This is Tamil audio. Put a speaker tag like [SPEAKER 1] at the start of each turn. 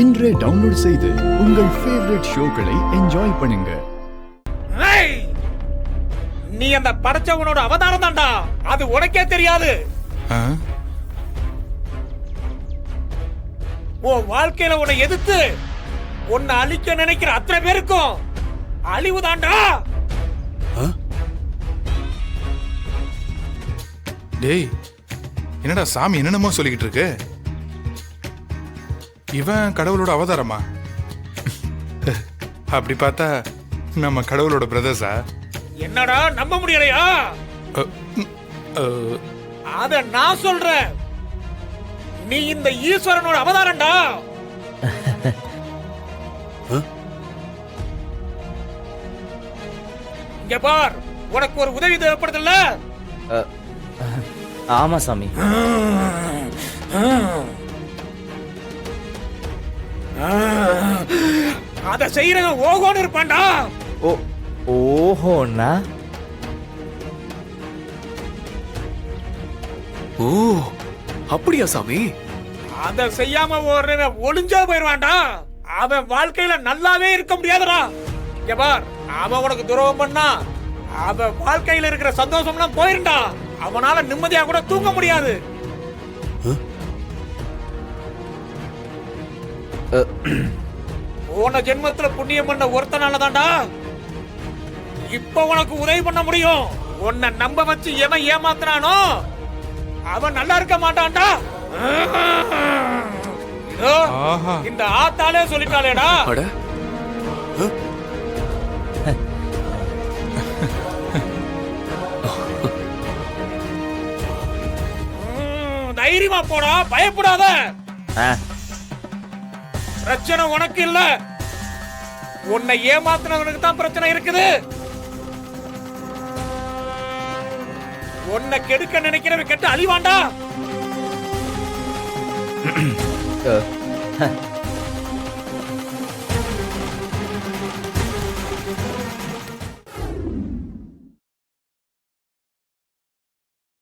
[SPEAKER 1] இன்றே டவுன்லோட் செய்து உங்கள் ஃபேவரட் ஷோக்களை என்ஜாய் பண்ணுங்க.
[SPEAKER 2] நீ அந்த படைச்சவனோட அவதாரம் தான்டா, அது உனக்கே தெரியாது. உன் வாழ்க்கையில உன்னை எதிர்த்து உன்னை அழிக்க நினைக்கிற அத்தனை பேருக்கும் அழிவு தான்டா.
[SPEAKER 3] டேய், என்னடா சாமி என்னென்னமோ சொல்லிக்கிட்டு இருக்கு? இவன் கடவுளோட அவதாரமா? அப்படி பார்த்தா நம்ம கடவுளோட பிரதர்ஸா?
[SPEAKER 2] என்னடா நம்ப முடியலையா? அத நான் சொல்றேன், நீ இந்த ஈஸ்வரனோட அவதாரம்டா. இங்க பார், உனக்கு ஒரு உதவி தேவைப்படுதுல்ல?
[SPEAKER 4] ஆமா சாமி.
[SPEAKER 2] அத செய்யறவன் ஓகோன்னு இருப்பான்டா.
[SPEAKER 4] ஓஹோண்ணா.
[SPEAKER 5] ஓ அப்படியா சாமி?
[SPEAKER 2] அத செய்யாம ஒருவன் ஒளிஞ்சா போயிருவான்டா. அவன் வாழ்க்கையில நல்லாவே இருக்க முடியாதுடா. இங்க பார், அவன் உனக்கு துரோகம் பண்ணா அவன் வாழ்க்கையில இருக்கிற சந்தோஷம்லாம் போயிருண்டா. அவனால நிம்மதியா கூட தூங்க முடியாது. போன ஜென்மத்துல புண்ணியம் பண்ண ஒருத்தனால தான்டா இப்ப உனக்கு உதவி பண்ண முடியும். உன்னை நம்ப வச்சு எவன் ஏமாத்துறானோ அவன் நல்லா இருக்க மாட்டான்டா. இந்த ஆத்தாலே சொல்லிட்டாலேடா. தைரியமா போடா, பயப்படாத. பிரச்சனை உனக்கு இல்ல, உன்னை ஏமாத்தினவனுக்கு தான் பிரச்சனை இருக்குது. உன்னை கெடுக்க நினைக்கிறவன் கெட்டு அழிவாண்டா.